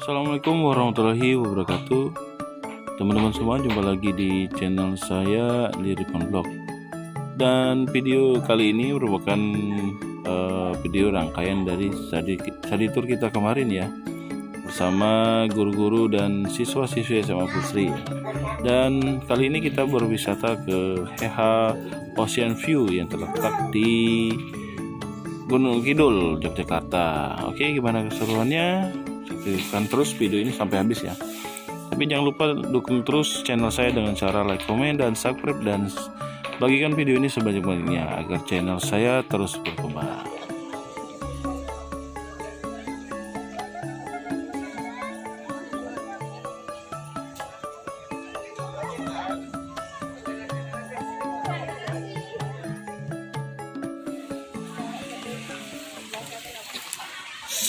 Assalamualaikum warahmatullahi wabarakatuh. Teman-teman semua, jumpa lagi di channel saya Liripan Vlog. Dan video kali ini merupakan video rangkaian dari study tour kita kemarin ya, bersama guru-guru dan siswa-siswi SMA Pusri. Dan kali ini kita berwisata ke HH Ocean View yang terletak di Gunung Kidul, Yogyakarta. Oke, gimana keseruannya? Saksikan terus video ini sampai habis ya. Tapi jangan lupa dukung terus channel saya dengan cara like, komen, dan subscribe, dan bagikan video ini sebanyak-banyaknya agar channel saya terus berkembang.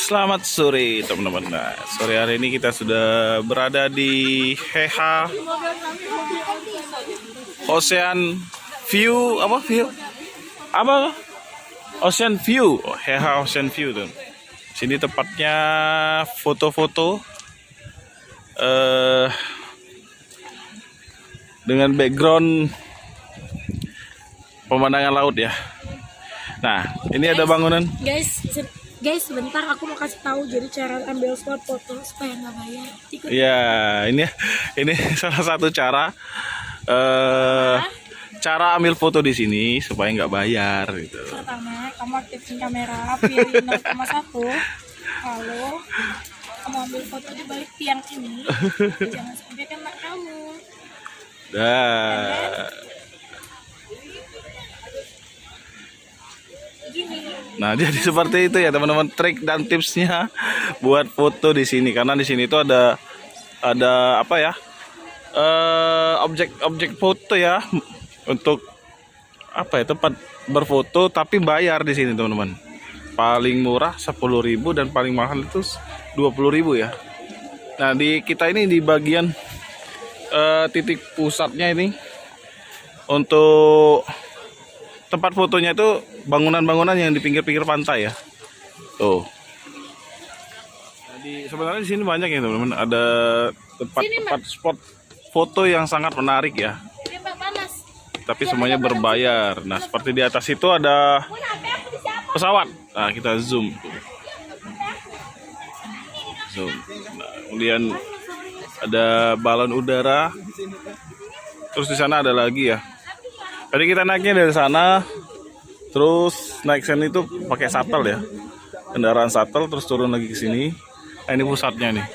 Selamat sore teman-teman. Nah, sore hari ini kita sudah berada di HH Ocean View. Ocean View. HH Ocean View tuh. Sini tepatnya foto-foto dengan background pemandangan laut ya. Nah, ini ada bangunan. Guys, sebentar aku mau kasih tahu jadi cara ambil spot foto supaya nggak bayar. Iya, ini salah satu cara cara ambil foto di sini supaya nggak bayar gitu. Pertama, kamu aktifin kamera, pilih 0,1. Lalu kamu ambil foto di balik tiang ini. Jangan sampai kena kamu. Nah, jadi seperti itu ya teman-teman, trik dan tipsnya buat foto di sini. Karena di sini itu ada apa ya, objek foto ya, untuk apa ya, tempat berfoto tapi bayar di sini teman-teman. Paling murah 10.000 dan paling mahal itu 20.000 ya. Nah, di kita ini di bagian titik pusatnya ini untuk tempat fotonya itu bangunan-bangunan yang di pinggir-pinggir pantai ya. Tuh. Jadi sebenarnya di sini banyak ya teman-teman, ada tempat spot foto yang sangat menarik ya. Tapi semuanya berbayar. Nah, seperti di atas itu ada pesawat. Nah, kita zoom. Nah, kemudian ada balon udara. Terus di sana ada lagi ya. Tadi kita naiknya dari sana, terus naik sini itu pakai shuttle ya, kendaraan shuttle, terus turun lagi ke sini. Nah, ini pusatnya nih.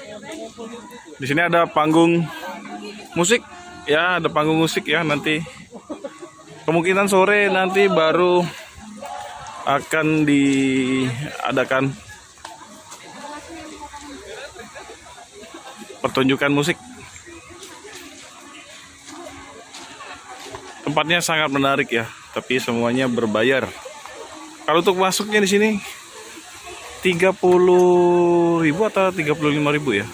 Di sini ada panggung musik ya, ada panggung musik ya. Nanti kemungkinan sore nanti baru akan diadakan pertunjukan musik. Tempatnya sangat menarik ya, tapi semuanya berbayar. Kalau untuk masuknya di sini 30.000 atau 35.000 ya.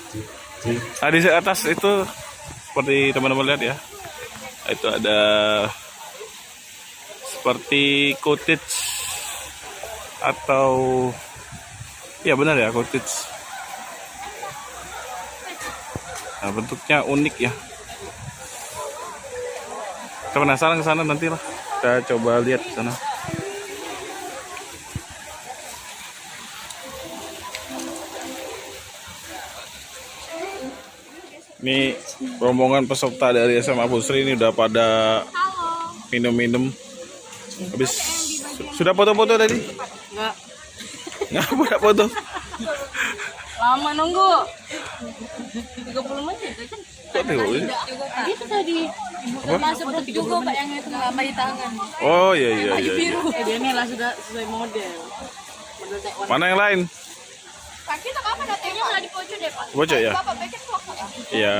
Nah, di atas itu seperti teman-teman lihat ya, itu ada seperti cottage atau ya benar ya, cottage. Nah, bentuknya unik ya. Kita penasaran ke sana, nanti lah kita coba lihat ke sana. Ini rombongan peserta dari SMA Pusri ini udah pada minum-minum. Habis sudah foto-foto tadi? Nggak pernah foto. Lama nunggu. 30 menit kan? Itu tadi masuk juga Pak yang itu lama di tangan. Oh iya. Dia nih lah sudah sesuai model. Mana yang lain? Pak, kita kapan datangnya malah di pojok deh Pak. Pojok ya? Iya.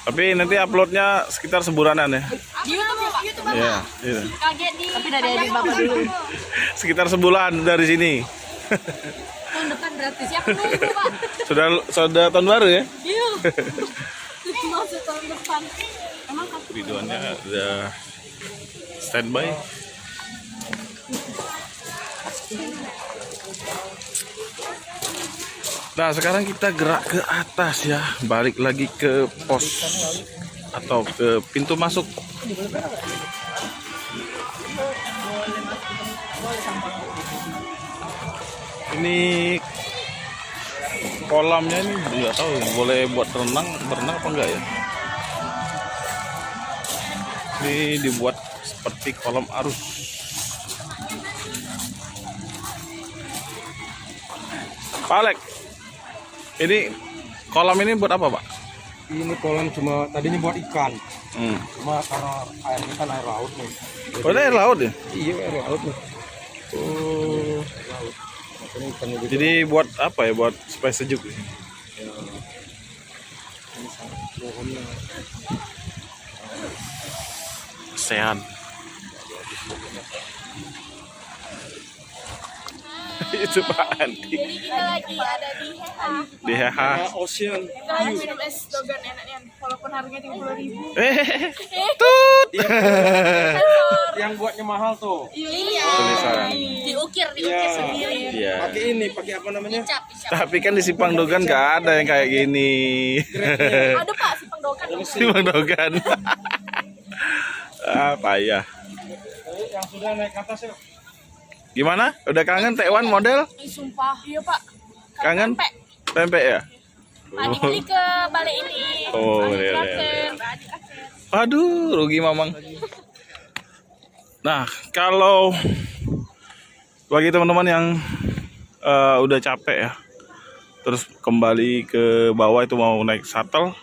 Tapi nanti uploadnya sekitar sebulanan ya? Di YouTube Bapak? Iya. Kaget di. Tapi dari Bapak dulu. Sekitar sebulan dari sini. Tahun depan gratis ya, nunggu Pak. Sudah tahun baru ya? Iya. Masuk tahun depan. Emang Videonya udah standby. Nah, sekarang kita gerak ke atas ya, balik lagi ke pos atau ke pintu masuk. Ini kolamnya ini nggak tahu ya, boleh buat berenang apa enggak ya? Ini dibuat seperti kolam arus. Pak Alek, ini kolam ini buat apa, Pak? Ini kolam cuma tadinya buat ikan. Cuma karena airnya kan air laut nih. Oh, ini air laut ya? Iya, air laut nih. Oh. Laut. Makanya ikannya gitu. Jadi buat apa ya? Buat supaya sejuk. Ya, ini sangat pohonnya. Sehat. Itu Pak Andi. Jadi kita lagi ada di Di Heha. Heha. Ocean. Kita lagi minum es dogan enaknya, walaupun harganya 30.000. Tut. Yang buatnya mahal tuh. Iya. Tulisan. Diukir Iya. sendiri. Iya. Pakai ini, pakai apa namanya? Cap. Tapi kan di Simpang Dogan nggak ada yang kayak gini. Ada Pak si pengdokan. Simpang Dogan. Payah. Yang sudah naik ke atas ya. Gimana? Udah kangen Taiwan model? Sumpah. Iya Pak. Kangen? Tempe. Tempe ya? Adik beli ke balik ini. Oh, Adik iya, traktir. Aduh, rugi Mamang. Nah, kalau bagi teman-teman yang udah capek ya, terus kembali ke bawah itu mau naik shuttle,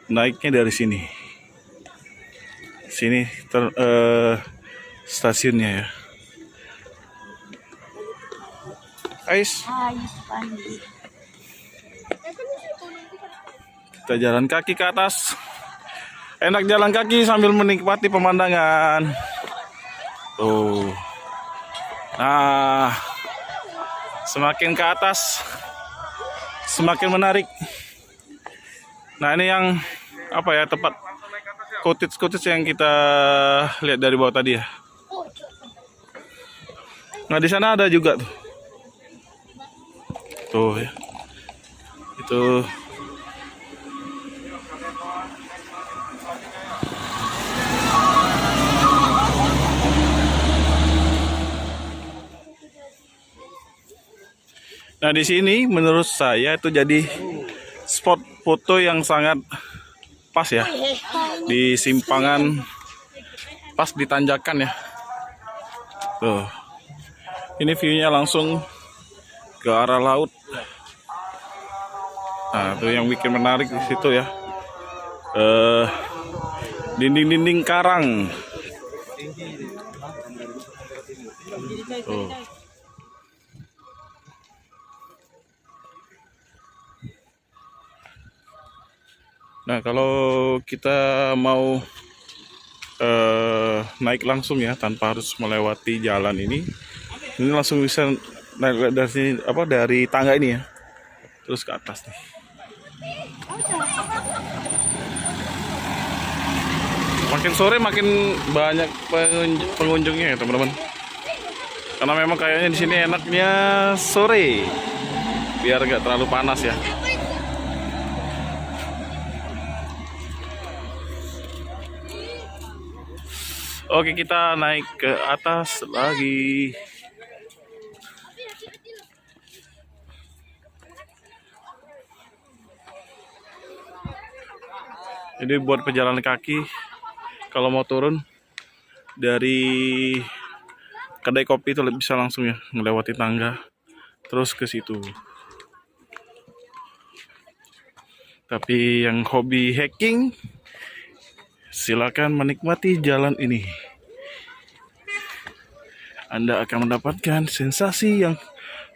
naiknya dari sini. Sini stasiunnya ya. Ais, Pandi. kita jalan kaki ke atas. Enak jalan kaki sambil menikmati pemandangan. Tuh. Nah, semakin ke atas semakin menarik. Nah, ini yang apa ya, tempat cottage yang kita lihat dari bawah tadi ya. Nah, di sana ada juga tuh. Tuh ya. Itu Nah, di sini menurut saya itu jadi spot foto yang sangat pas ya. Di simpangan pas di tanjakan ya. Tuh. Ini view-nya langsung ke arah laut. Nah, itu yang bikin menarik di situ ya. Dinding-dinding karang. Tuh. Nah, kalau kita mau naik langsung ya tanpa harus melewati jalan ini langsung bisa naik dari sini, dari tangga ini ya, terus ke atas nih. Makin sore makin banyak pengunjungnya ya teman-teman, karena memang kayaknya di sini enaknya sore biar nggak terlalu panas ya. Oke, kita naik ke atas lagi. Ini buat pejalan kaki kalau mau turun dari kedai kopi itu bisa langsung ya melewati tangga terus ke situ. Tapi yang hobi hiking silakan menikmati jalan ini. Anda akan mendapatkan sensasi yang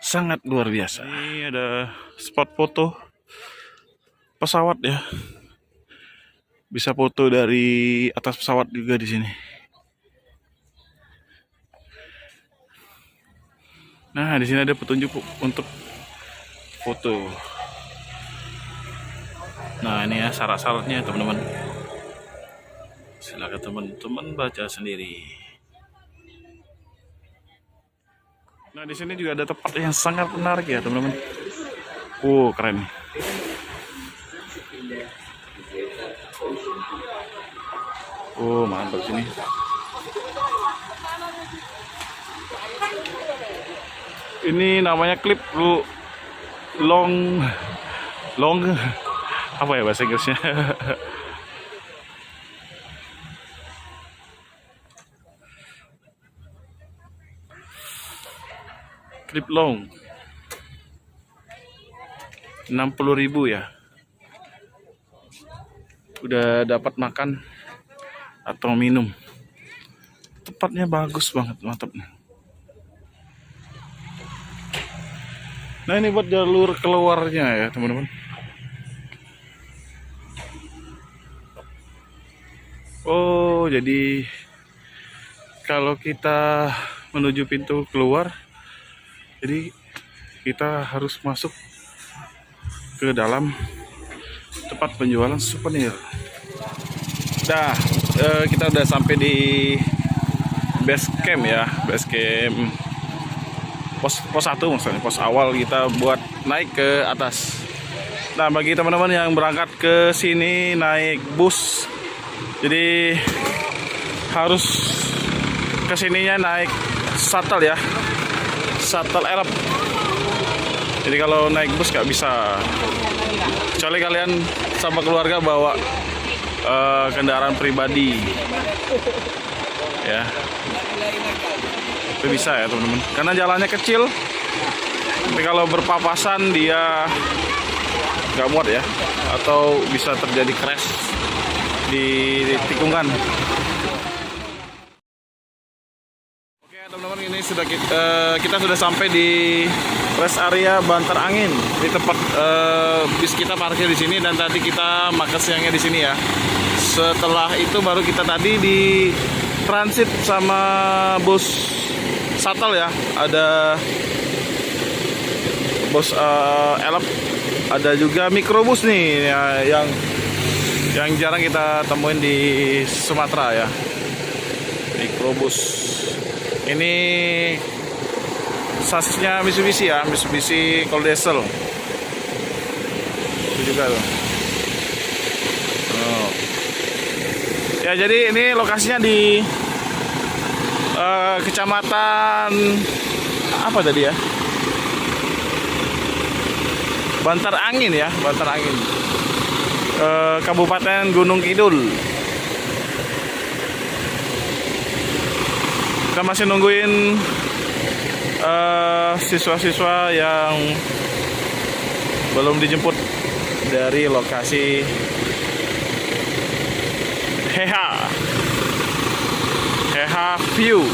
sangat luar biasa. Ini ada spot foto pesawat ya. Bisa foto dari atas pesawat juga di sini. Nah, di sini ada petunjuk untuk foto. Nah, ini ya syarat-syaratnya teman-teman. Silakan teman-teman baca sendiri. Nah, di sini juga ada tempat yang sangat menarik ya teman-teman. Keren. Mantap sini. Ini namanya klip long apa ya bahasa Inggrisnya? Klip long 60.000 ya. Udah dapat makan atau minum. Tempatnya bagus banget, mantap. Nah, ini buat jalur keluarnya ya, teman-teman. Oh, jadi kalau kita menuju pintu keluar, jadi kita harus masuk ke dalam tempat penjualan souvenir. Nah, kita udah sampai di base camp ya, base camp pos 1 maksudnya, pos awal kita buat naik ke atas. Nah, bagi teman-teman yang berangkat ke sini naik bus, jadi harus kesininya naik shuttle ya, shuttle Arab. Jadi kalau naik bus nggak bisa, kecuali kalian sama keluarga bawa kendaraan pribadi ya, itu bisa ya teman-teman, karena jalannya kecil. Tapi kalau berpapasan dia nggak muat ya, atau bisa terjadi crash di tikungan. Oke teman-teman, ini sudah kita sudah sampai di rest area Bantar Angin, di tempat bis kita parkir di sini, dan tadi kita makan siangnya di sini ya. Setelah itu baru kita tadi di transit sama bus shuttle ya, ada bus Elf, ada juga mikrobus nih ya, yang jarang kita temuin di Sumatera ya, mikrobus. Ini sasisnya Mitsubishi ya, Mitsubishi Cold Diesel itu juga tuh. Ya, jadi ini lokasinya di kecamatan apa tadi ya, Bantar Angin ya, Bantar Angin, Kabupaten Gunung Kidul. Kita masih nungguin siswa-siswa yang belum dijemput dari lokasi Heha View.